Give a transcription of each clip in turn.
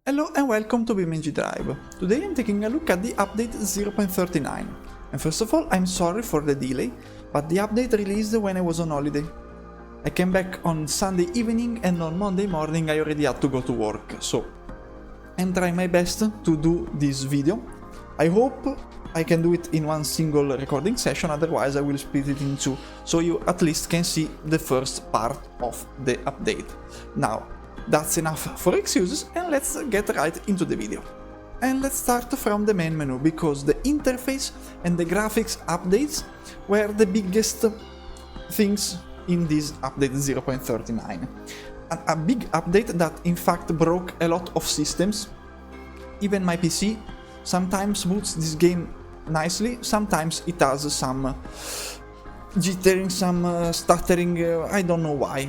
Hello and welcome to BeamNG.drive. Today I'm taking a look at the update 0.39. And first of all, I'm sorry for the delay, but the update released when I was on holiday. I came back on Sunday evening and on Monday morning I already had to go to work, so I'm trying my best to do this video. I hope I can do it in one single recording session, otherwise I will split it in two, so you at least can see the first part of the update. Now, that's enough for excuses and let's get right into the video. And let's start from the main menu, because the interface and the graphics updates were the biggest things in this update 0.39. A big update that in fact broke a lot of systems. Even my PC sometimes boots this game nicely, sometimes it has some jittering, some stuttering, I don't know why.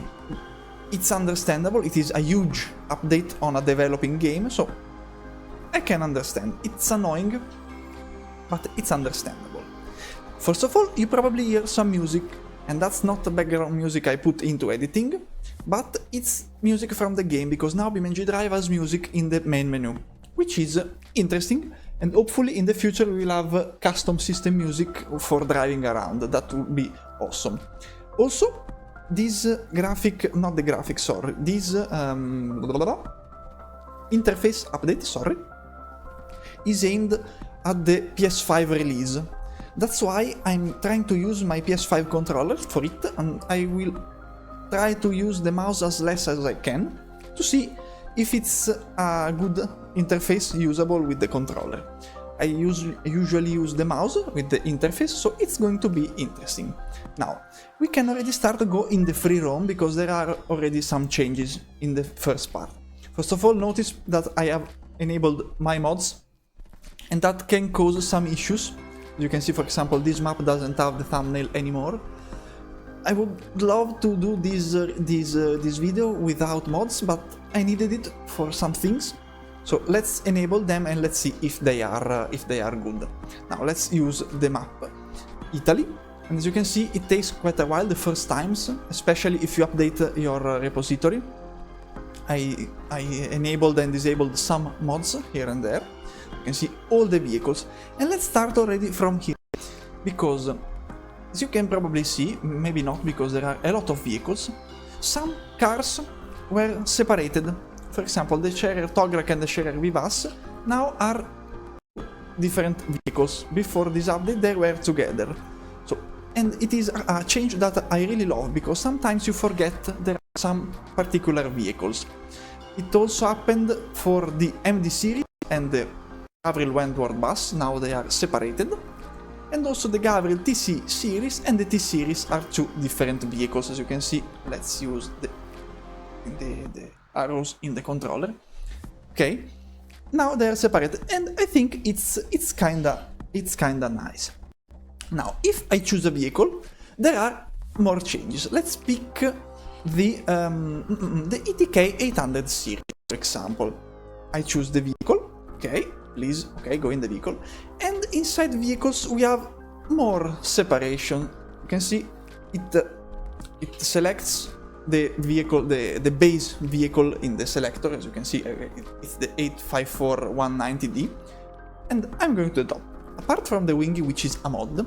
It's understandable, it is a huge update on a developing game, so I can understand. It's annoying, but it's understandable. First of all, you probably hear some music, and that's not the background music I put into editing, but it's music from the game, because now BeamNG.drive has music in the main menu, which is interesting, and hopefully in the future we will have custom system music for driving around. That would be awesome. Also, this interface update, is aimed at the PS5 release. That's why I'm trying to use my PS5 controller for it, and I will try to use the mouse as less as I can to see if it's a good interface usable with the controller. I usually use the mouse with the interface, so it's going to be interesting. Now, we can already start to go in the free roam, because there are already some changes in the first part. First of all, notice that I have enabled my mods, and that can cause some issues. You can see, for example, this map doesn't have the thumbnail anymore. I would love to do this video without mods, but I needed it for some things. So let's enable them and let's see if they are good. Now let's use the map Italy, and as you can see, it takes quite a while the first times, especially if you update your repository. I enabled and disabled some mods here and there. You can see all the vehicles, and let's start already from here, because as you can probably see, maybe not, because there are a lot of vehicles, some cars were separated. For example, the Scherer Tograk and the Scherer Vivas now are different vehicles. Before this update they were together. So, and it is a change that I really love, because sometimes you forget there are some particular vehicles. It also happened for the MD series and the Gabriel Wentworth bus, now they are separated. And also the Gabriel TC series and the T series are two different vehicles, as you can see. Let's use the arrows in the controller. Okay, now they're separated, and I think it's kinda nice. Now, if I choose a vehicle, there are more changes. Let's pick the ETK 800 series, for example. I choose the vehicle. Okay, please. Okay, go in the vehicle, and inside vehicles we have more separation. You can see it selects the vehicle, the base vehicle in the selector. As you can see, it's the 854190D, and I'm going to the top. Apart from the Wingy, which is a mod,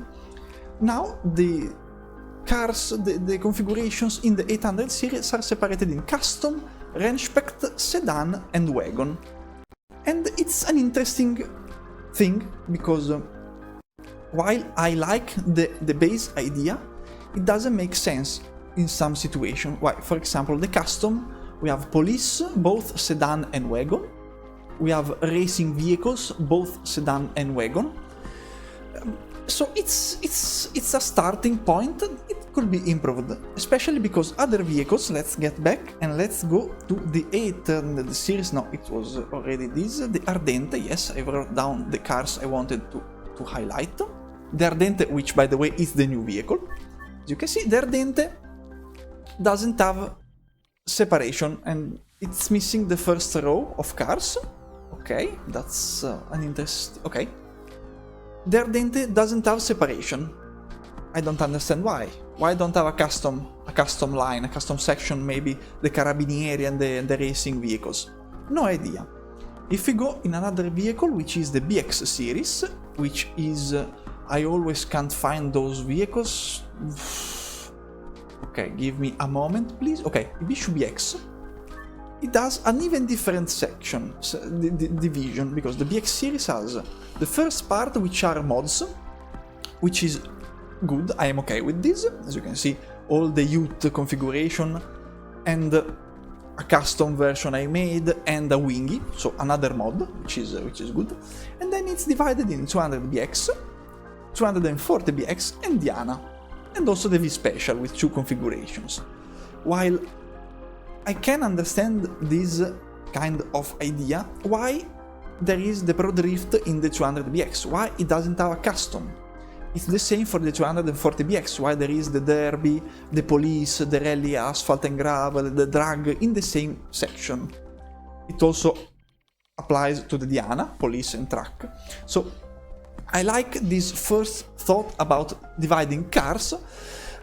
now the cars, the configurations in the 800 series are separated in custom, range-spec, sedan, and wagon. And it's an interesting thing, because while I like the base idea, it doesn't make sense in some situation. Why? For example, the custom, we have police, both sedan and wagon. We have racing vehicles, both sedan and wagon. So it's a starting point. It could be improved, especially because other vehicles. Let's get back and let's go to the 800 series. No, it was already this. The Ardente. Yes, I wrote down the cars I wanted to highlight. The Ardente, which by the way is the new vehicle. As you can see, the Ardente doesn't have separation, and it's missing the first row of cars. Okay, that's an interesting. Okay, the Ardente doesn't have separation. I don't understand why. Why don't have a custom line, a custom section? Maybe the Carabinieri and the racing vehicles. No idea. If we go in another vehicle, which is the BX series, which is... I always can't find those vehicles. Okay, give me a moment, please. Okay, Bishop BX. It has an even different section, division, because the BX series has the first part, which are mods, which is good. I am okay with this. As you can see, all the youth configuration and a custom version I made and a wingy, so another mod, which is good. And then it's divided in 200BX, 240BX and Diana, and also the V Special with 2 configurations. While I can understand this kind of idea, why there is the Pro Drift in the 200BX, why it doesn't have a custom. It's the same for the 240BX, why there is the Derby, the Police, the Rally Asphalt and Gravel, the Drag in the same section. It also applies to the Diana, Police and Truck. So I like this first thought about dividing cars.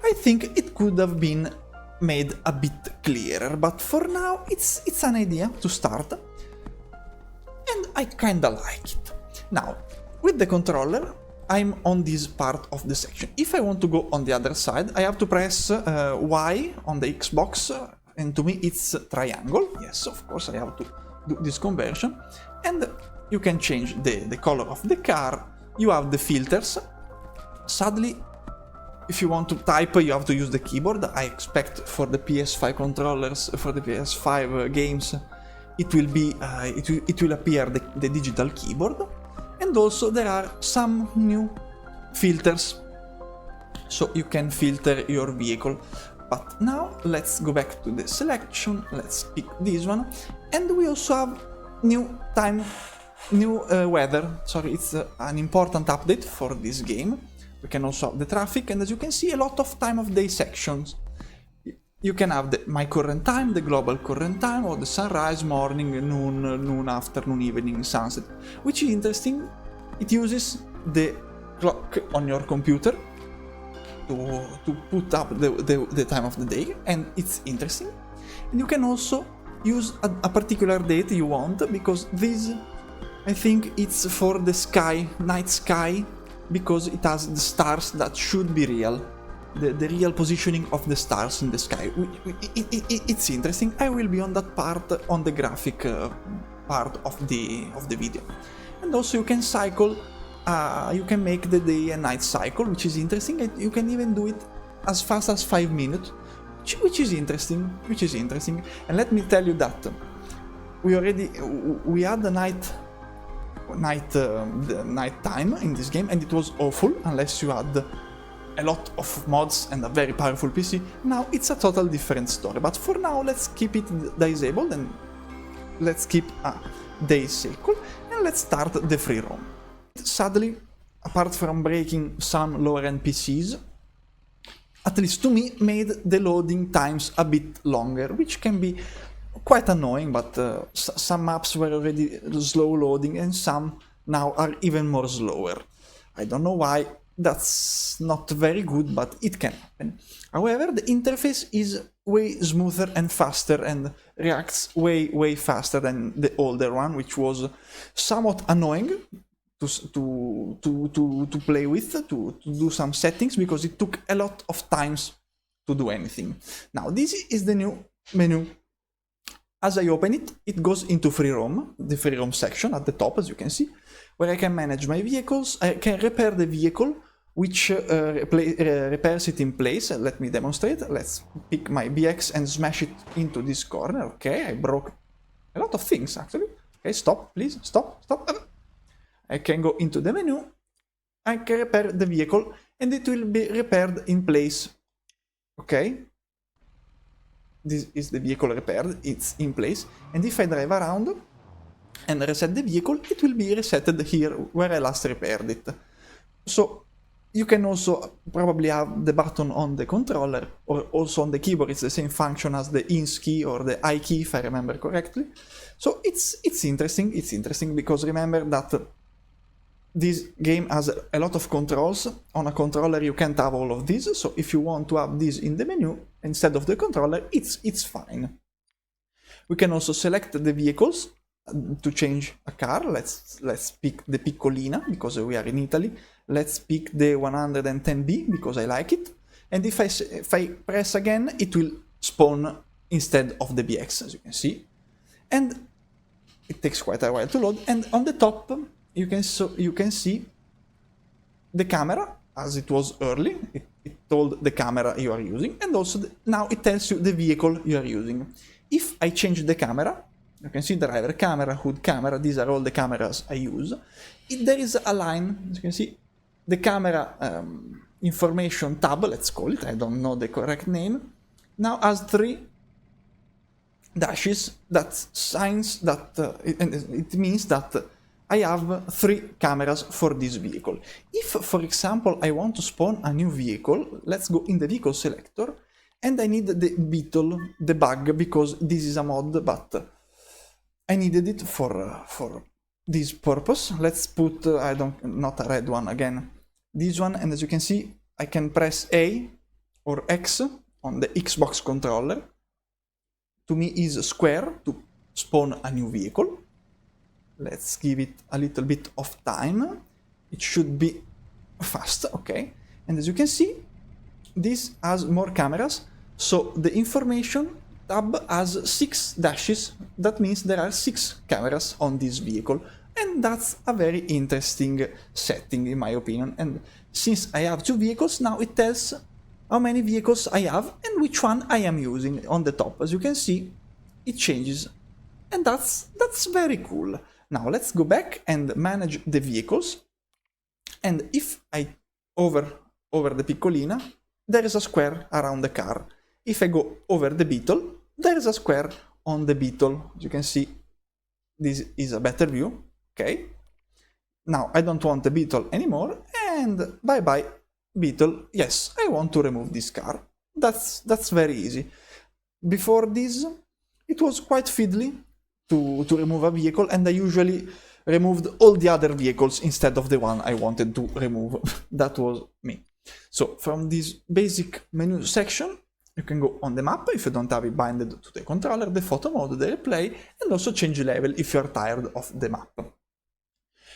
I think it could have been made a bit clearer, but for now it's an idea to start, and I kinda like it. Now, with the controller, I'm on this part of the section. If I want to go on the other side, I have to press Y on the Xbox, and to me it's triangle. Yes, of course I have to do this conversion, and you can change the color of the car. You have the filters. Sadly, if you want to type, you have to use the keyboard. I expect for the PS5 controllers, for the PS5 games, it will be it will appear the digital keyboard. And also there are some new filters, so you can filter your vehicle. But now let's go back to the selection. Let's pick this one, and we also have new weather. Sorry, it's an important update for this game. We can also have the traffic, and as you can see, a lot of time of day sections. You can have my current time, the global current time, or the sunrise, morning, noon, afternoon, evening, sunset, which is interesting. It uses the clock on your computer to put up the time of the day, and it's interesting. And you can also use a particular date you want, because this, I think it's for the sky, night sky, because it has the stars that should be real. The real positioning of the stars in the sky. It's interesting. I will be on that part, on the graphic part of the video. And also you can cycle, you can make the day and night cycle, which is interesting. You can even do it as fast as 5 minutes, which is interesting. And let me tell you that we had the night time in this game, and it was awful unless you had a lot of mods and a very powerful PC. Now it's a total different story, but for now let's keep it disabled, and let's keep a day cycle, and let's start the free roam. Sadly, apart from breaking some lower-end PCs, at least to me, made the loading times a bit longer, which can be quite annoying, but some maps were already slow loading, and some now are even more slower. I don't know why. That's not very good, but it can happen. However, the interface is way smoother and faster, and reacts way faster than the older one, which was somewhat annoying to play with, to do some settings, because it took a lot of times to do anything. Now, this is the new menu. As I open it, it goes into Freeroam, the Freeroam section at the top, as you can see, where I can manage my vehicles. I can repair the vehicle, which repairs it in place. Let me demonstrate. Let's pick my BX and smash it into this corner. Okay, I broke a lot of things, actually. Okay, stop, please, stop. I can go into the menu. I can repair the vehicle, and it will be repaired in place. Okay. This is the vehicle repaired, it's in place. And if I drive around and reset the vehicle, it will be resetted here where I last repaired it. So you can also probably have the button on the controller, or also on the keyboard. It's the same function as the INS key or the I key, if I remember correctly. So it's interesting because remember that this game has a lot of controls. On a controller you can't have all of these, so if you want to have this in the menu instead of the controller, it's fine. We can also select the vehicles to change a car. Let's pick the Piccolina because we are in Italy. Let's pick the 110B because I like it. And if I press again, it will spawn instead of the BX, as you can see. And it takes quite a while to load. And on the top, you can see the camera as it was early. It told the camera you are using, and also now it tells you the vehicle you are using. If I change the camera, you can see driver camera, hood camera, these are all the cameras I use. There is a line, as you can see, the camera information tab, let's call it, I don't know the correct name, now has 3 dashes that signs that, it means that I have 3 cameras for this vehicle. If, for example, I want to spawn a new vehicle, let's go in the vehicle selector, and I need the Beetle debug because this is a mod, but I needed it for this purpose. Let's put, not a red one again, this one, and as you can see, I can press A or X on the Xbox controller. To me is square to spawn a new vehicle. Let's give it a little bit of time. It should be fast, okay. And as you can see, this has more cameras. So the information tab has 6 dashes. That means there are 6 cameras on this vehicle. And that's a very interesting setting in my opinion. And since I have 2 vehicles, now it tells how many vehicles I have and which one I am using on the top. As you can see, it changes. And that's very cool. Now let's go back and manage the vehicles. And if I over the Piccolina, there is a square around the car. If I go over the Beetle, there is a square on the Beetle. As you can see, this is a better view. Okay. Now I don't want the Beetle anymore, and bye bye Beetle. Yes, I want to remove this car. That's very easy. Before this, it was quite fiddly to remove a vehicle, and I usually removed all the other vehicles instead of the one I wanted to remove. That was me. So from this basic menu section, you can go on the map if you don't have it binded to the controller, the photo mode, the replay, and also change level if you're tired of the map.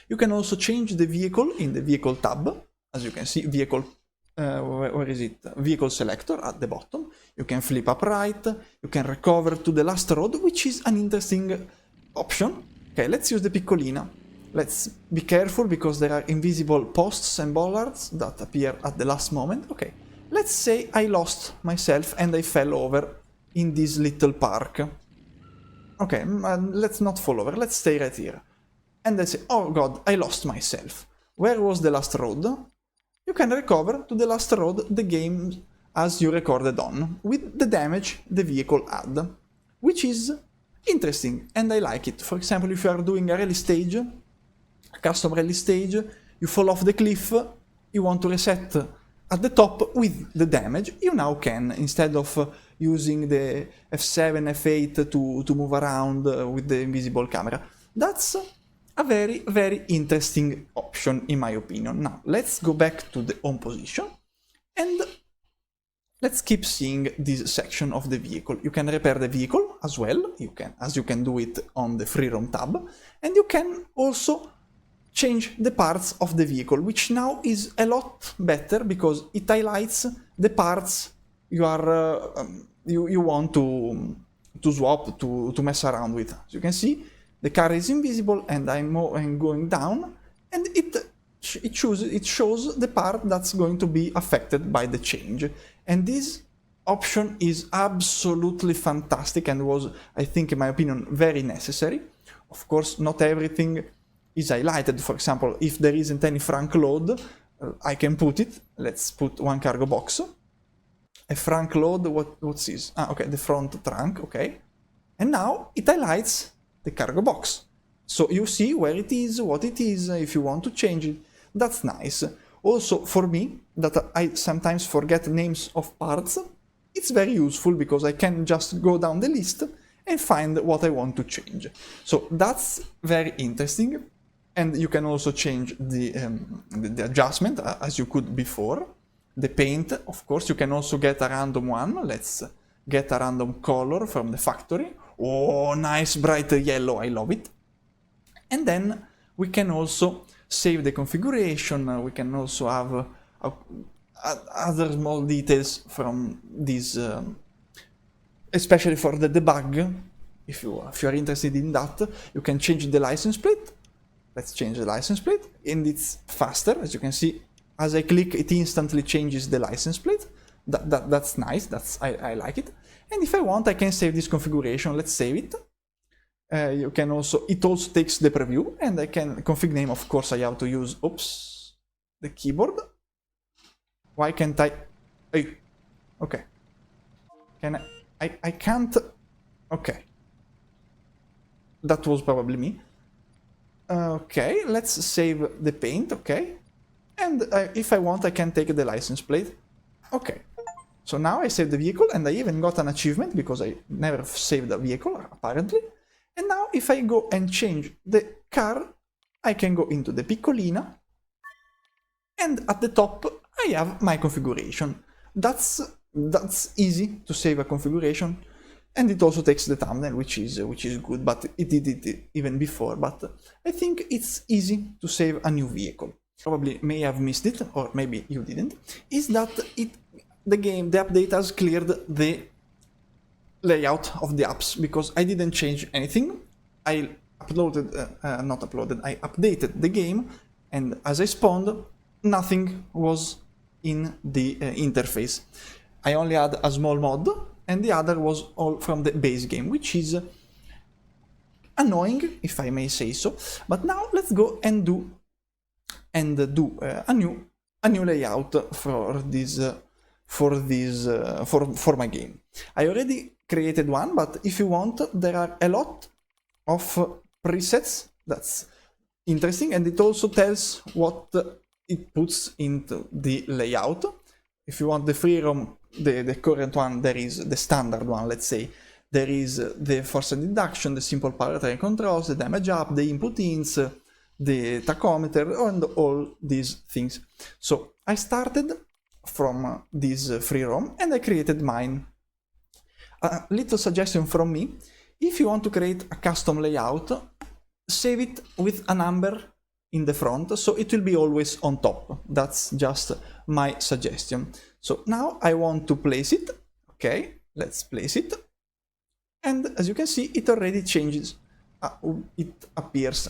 You can also change the vehicle in the vehicle tab. As you can see, vehicle, where is it? Vehicle selector at the bottom. You can flip upright, you can recover to the last road, which is an interesting option. Okay, let's use the Piccolina. Let's be careful because there are invisible posts and bollards that appear at the last moment. Okay, let's say I lost myself and I fell over in this little park. Okay, let's not fall over, let's stay right here. And I say, oh god, I lost myself. Where was the last road? You can recover to the last road the game as you recorded on, with the damage the vehicle had, which is interesting, and I like it. For example, if you are doing a rally stage, a custom rally stage, you fall off the cliff, you want to reset at the top with the damage, you now can, instead of using the F7, F8 to move around with the invisible camera. That's a very, very interesting option in my opinion. Now, let's go back to the home position and let's keep seeing this section of the vehicle. You can repair the vehicle as well, as you can do it on the Freeroam tab, and you can also change the parts of the vehicle, which now is a lot better because it highlights the parts you are you want to swap, to mess around with. As you can see, the car is invisible and I'm going down, and it shows the part that's going to be affected by the change. And this option is absolutely fantastic and was, I think, in my opinion, very necessary. Of course, not everything is highlighted. For example, if there isn't any frunk load, I can put it. Let's put one cargo box. A frunk load, what's this? Ah, okay, the front trunk, okay. And now it highlights the cargo box. So you see where it is, what it is, if you want to change it. That's nice. Also, for me, that I sometimes forget names of parts, it's very useful because I can just go down the list and find what I want to change. So that's very interesting. And you can also change the adjustment as you could before. The paint, of course, you can also get a random one. Let's get a random color from the factory. Oh, nice bright yellow, I love it. And then we can also save the configuration. We can also have other small details from this, especially for the debug. If you are interested in that, you can change the license plate. Let's change the license plate, and it's faster. As you can see, as I click, it instantly changes the license plate. That's nice. I like it. And if I want, I can save this configuration. Let's save it. You can also, it also takes the preview, and I can config name. Of course, I have to use, oops, the keyboard. Why can't I? Hey, okay. Can I can't. Okay. That was probably me. Okay, let's save the paint. Okay. And if I want, I can take the license plate. Okay. So now I saved the vehicle, and I even got an achievement because I never saved a vehicle, apparently. And now if I go and change the car, I can go into the Piccolina, and at the top I have my configuration. That's easy to save a configuration, and it also takes the thumbnail, which is good, but it did it even before. But I think it's easy to save a new vehicle. Probably may have missed it, or maybe you didn't, is that the update has cleared the layout of the apps, because I didn't change anything. I updated the game, and as I spawned, nothing was in the interface. I only had a small mod, and the other was all from the base game, which is annoying, if I may say so. But now let's go and do a new layout for my game. I already created one, but if you want, there are a lot of presets. That's interesting, and it also tells what it puts into the layout. If you want the Freeroam, the current one, there is the standard one, let's say. There is the force and induction, the simple powertrain controls, the damage up, the input ins, the tachometer, and all these things. So I started from this Freeroam, and I created mine. A little suggestion from me: if you want to create a custom layout, save it with a number in the front, so it will be always on top. That's just my suggestion. So now I want to place it. Okay, let's place it. And as you can see, it already changes. It appears.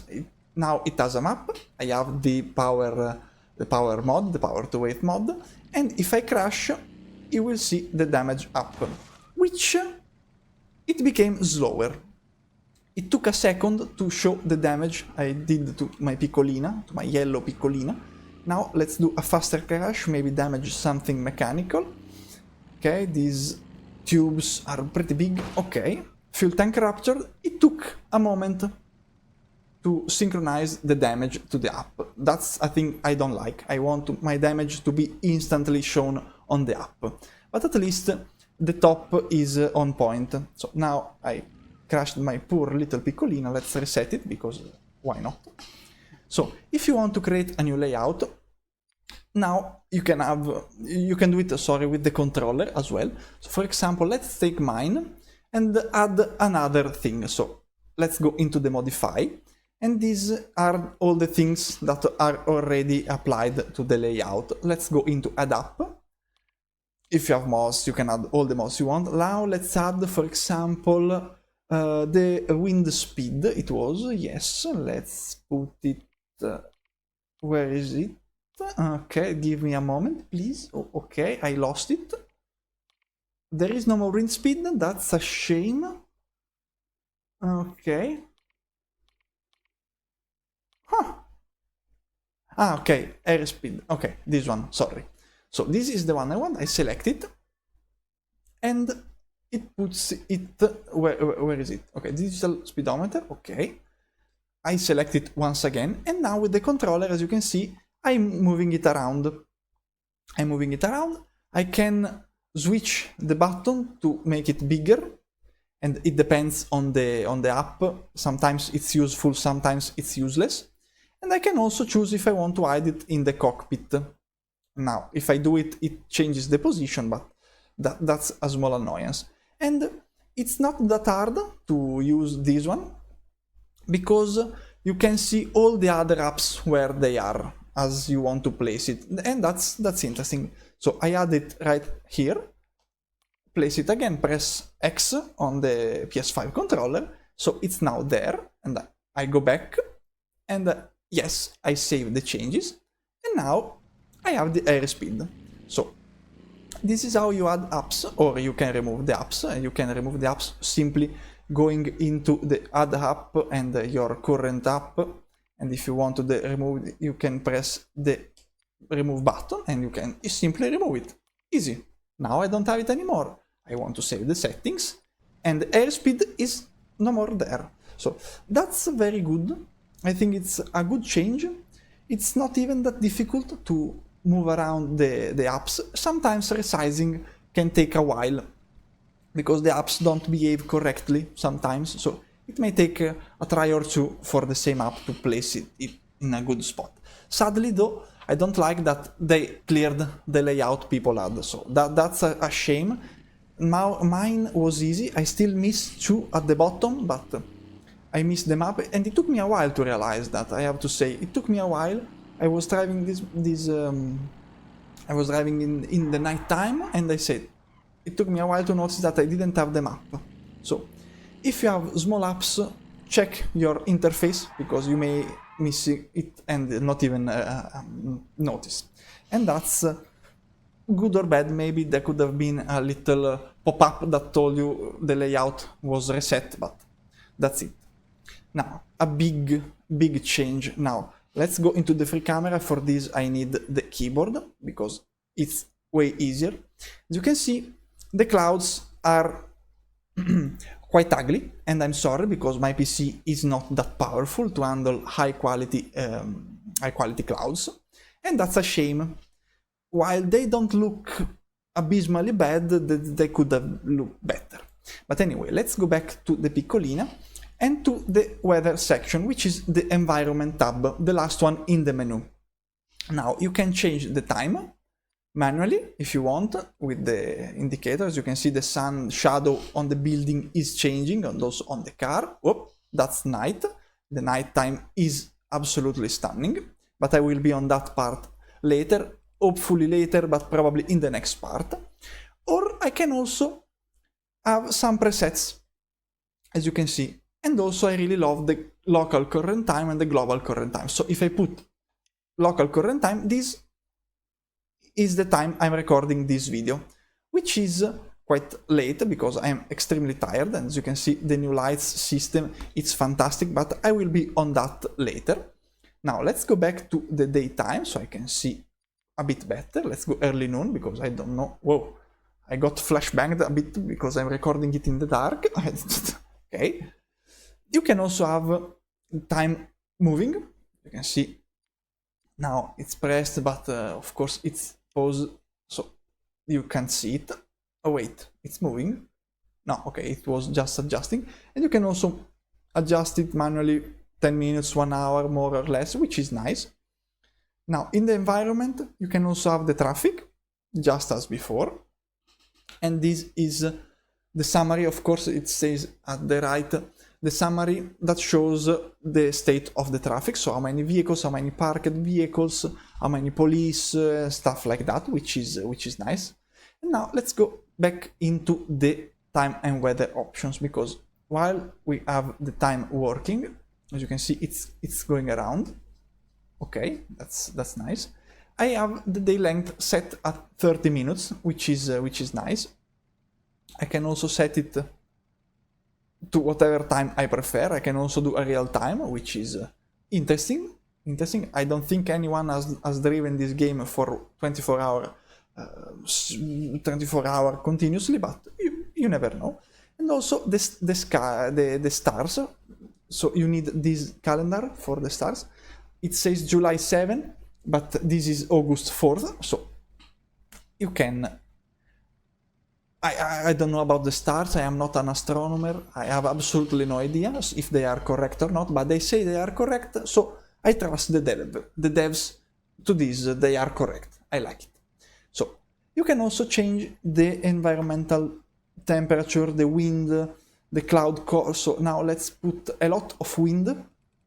Now it has a map. I have the power mod, the power to weight mod. And if I crash, you will see the damage up, which it became slower. It took a second to show the damage I did to my Piccolina, to my yellow Piccolina. Now let's do a faster crash, maybe damage something mechanical. Okay, these tubes are pretty big. Okay, fuel tank ruptured. It took a moment to synchronize the damage to the app. That's a thing I don't like. I want my damage to be instantly shown on the app. But at least the top is on point. So now I crashed my poor little Piccolina. Let's reset it, because why not? So if you want to create a new layout, now you can do it, with the controller as well. So for example, let's take mine and add another thing. So let's go into the modify, and these are all the things that are already applied to the layout. Let's go into add app. If you have mods, you can add all the mods you want. Now let's add, for example, the wind speed. It was, yes, let's put it, where is it? Okay, give me a moment, please. Oh, okay, I lost it. There is no more wind speed, that's a shame. Okay. Huh. Ah, okay, airspeed. Okay, this one, sorry. So this is the one I want. I select it, and it puts it, where is it? Okay, digital speedometer, okay. I select it once again, and now with the controller, as you can see, I'm moving it around. I can switch the button to make it bigger, and it depends on the app. Sometimes it's useful, sometimes it's useless. And I can also choose if I want to hide it in the cockpit. Now, if I do it, it changes the position, but that's a small annoyance. And it's not that hard to use this one, because you can see all the other apps where they are as you want to place it, and that's interesting. So I add it right here, place it again, press X on the PS5 controller, so it's now there, and I go back, and yes, I save the changes, and now I have the airspeed. So this is how you add apps, or you can remove the apps, and you can remove the apps simply going into the add app and your current app, and if you want to remove, you can press the remove button and you can simply remove it. Easy. Now I don't have it anymore. I want to save the settings, and the airspeed is no more there. So that's very good. I think it's a good change. It's not even that difficult to move around the apps. Sometimes resizing can take a while because the apps don't behave correctly sometimes, so it may take a try or two for the same app to place it in a good spot. Sadly though, I don't like that they cleared the layout people had, so that's a shame. Mine was easy. I still missed two at the bottom, but I missed them up, and it took me a while to realize that, I have to say. It took me a while. I was driving I was driving in the night time, and I said, it took me a while to notice that I didn't have the map. So, if you have small apps, check your interface, because you may miss it and not even notice. And that's good or bad. Maybe there could have been a little pop-up that told you the layout was reset, but that's it. Now, a big change. Now, let's go into the free camera. For this, I need the keyboard, because it's way easier. As you can see, the clouds are quite ugly, and I'm sorry, because my PC is not that powerful to handle high quality clouds, and that's a shame. While they don't look abysmally bad, they could have looked better. But anyway, let's go back to the Piccolina and to the weather section, which is the environment tab, the last one in the menu. Now, you can change the time manually if you want with the indicators. You can see the sun shadow on the building is changing, and also on the car. Oh, that's night. The night time is absolutely stunning, but I will be on that part later, hopefully later, but probably in the next part. Or I can also have some presets, as you can see, and also I really love the local current time and the global current time. So if I put local current time, this is the time I'm recording this video, which is quite late because I'm extremely tired, and as you can see, the new lights system, it's fantastic, but I will be on that later. Now let's go back to the daytime so I can see a bit better. Let's go early noon, because I don't know. Whoa, I got flashbanged a bit because I'm recording it in the dark. Okay. You can also have time moving. You can see now it's pressed, but of course it's paused, so you can't see it. Oh wait, it's moving. No, okay, it was just adjusting. And you can also adjust it manually, 10 minutes, 1 hour, more or less, which is nice. Now, in the environment, you can also have the traffic, just as before. And this is the summary. Of course, it says at the right, the summary that shows the state of the traffic. So how many vehicles, how many parked vehicles, how many police, stuff like that, which is nice. And now let's go back into the time and weather options, because while we have the time working, as you can see, it's going around. Okay, that's nice. I have the day length set at 30 minutes, which is nice. I can also set it to whatever time I prefer. I can also do a real time, which is interesting. I don't think anyone has driven this game for 24 hour continuously, but you never know. And also the sky, the stars. So you need this calendar for the stars. It says July 7, but this is August 4th, so you can... I don't know about the stars. I am not an astronomer. I have absolutely no idea if they are correct or not, but they say they are correct, so I trust the devs to this. They are correct. I like it. So you can also change the environmental temperature, the wind, the cloud core. So now let's put a lot of wind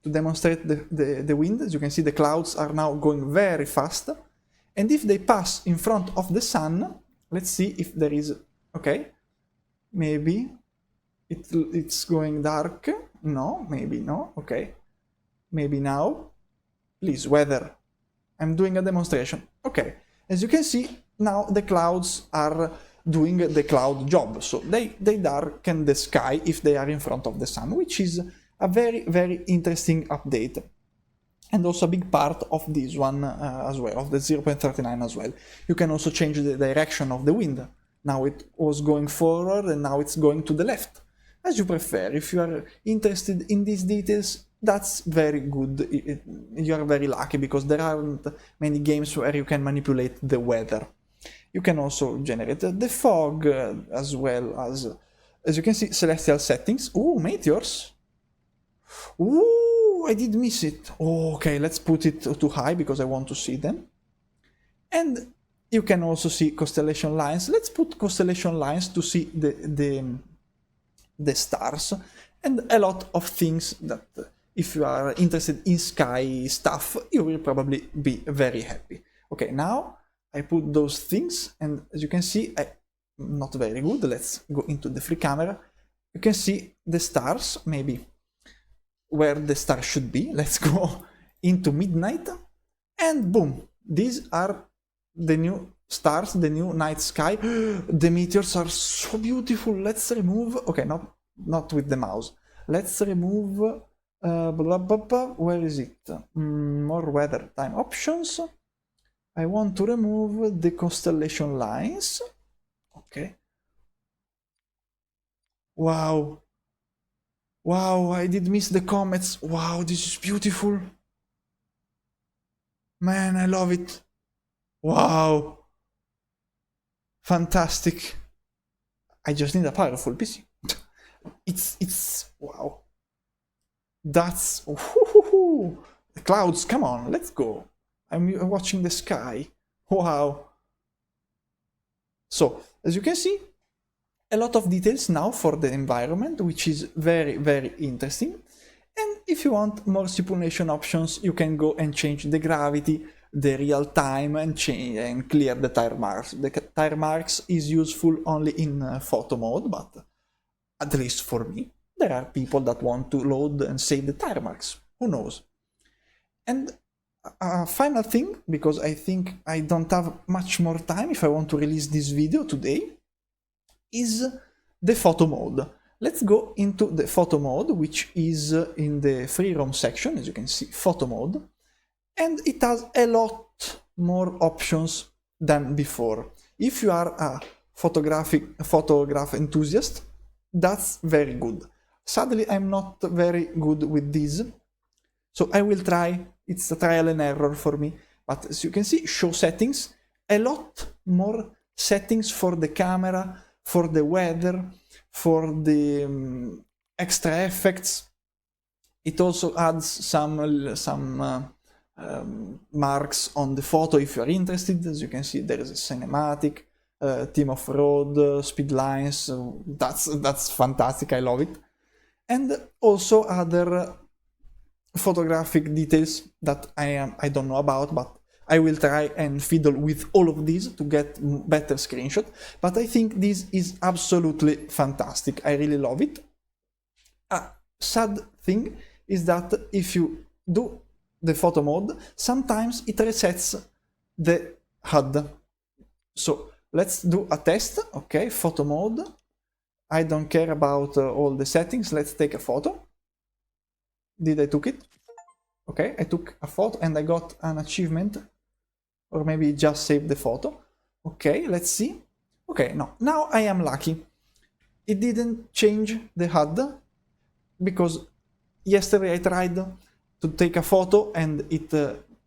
to demonstrate the wind. As you can see, the clouds are now going very fast. And if they pass in front of the sun, let's see if there is, okay, maybe it's going dark. No, maybe no, okay. Maybe now. Please, weather. I'm doing a demonstration. Okay, as you can see, now the clouds are doing the cloud job. So they darken the sky if they are in front of the sun, which is a very, very interesting update. And also a big part of this one as well, of the 0.39 as well. You can also change the direction of the wind. Now it was going forward and now it's going to the left, as you prefer. If you are interested in these details, that's very good. You are very lucky because there aren't many games where you can manipulate the weather. You can also generate the fog as well as you can see, celestial settings. Ooh, meteors. Ooh, I did miss it. Oh, okay, let's put it too high because I want to see them. And you can also see constellation lines. Let's put constellation lines to see the stars and a lot of things that if you are interested in sky stuff, you will probably be very happy. Okay, now I put those things, and as you can see, not very good. Let's go into the free camera. You can see the stars, maybe where the star should be. Let's go into midnight, and boom, these are the new stars, the new night sky. The meteors are so beautiful. Let's remove, okay, not with the mouse. Let's remove, where is it? More weather time options. I want to remove the constellation lines. Okay. Wow. Wow, I did miss the comets. Wow, this is beautiful. Man, I love it. Wow. Fantastic. I just need a powerful PC. It's wow. That's the clouds, come on, let's go. I'm watching the sky. Wow. So, as you can see, a lot of details now for the environment, which is very, very interesting. And if you want more simulation options, you can go and change the gravity, the real time, and change and clear the tire marks. The tire marks is useful only in photo mode, but at least for me, there are people that want to load and save the tire marks. Who knows? And a final thing, because I think I don't have much more time if I want to release this video today, is the photo mode. Let's go into the photo mode, which is in the Freeroam section, as you can see, photo mode. And it has a lot more options than before. If you are a photograph enthusiast, that's very good. Sadly, I'm not very good with this, so I will try. It's a trial and error for me. But as you can see, show settings, a lot more settings for the camera, for the weather, for the extra effects. It also adds some marks on the photo if you are interested. As you can see, there is a cinematic, theme of road, speed lines. That's fantastic. I love it. And also other photographic details that I don't know about, but I will try and fiddle with all of these to get better screenshot. But I think this is absolutely fantastic. I really love it. A sad thing is that if you do the photo mode, sometimes it resets the HUD. So let's do a test. Okay, photo mode. I don't care about all the settings. Let's take a photo. Did I took it? Okay, I took a photo and I got an achievement. Or maybe just saved the photo. Okay, let's see. Okay, no, now I am lucky. It didn't change the HUD because yesterday I tried to take a photo and it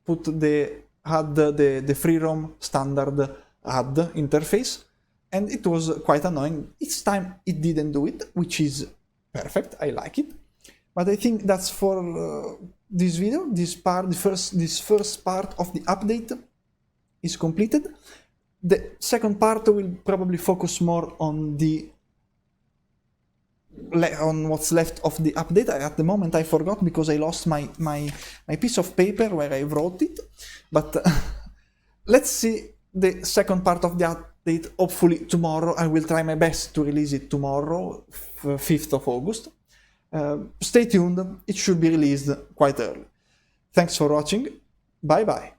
put the HUD, the Freeroam standard HUD interface, and it was quite annoying. Each time it didn't do it, which is perfect. I like it. But I think that's for this video. This first part of the update is completed. The second part will probably focus more on the on what's left of the update. At the moment I forgot because I lost my piece of paper where I wrote it, but let's see the second part of the update. Hopefully tomorrow. I will try my best to release it tomorrow, 5th of August. Stay tuned, it should be released quite early. Thanks for watching, bye bye.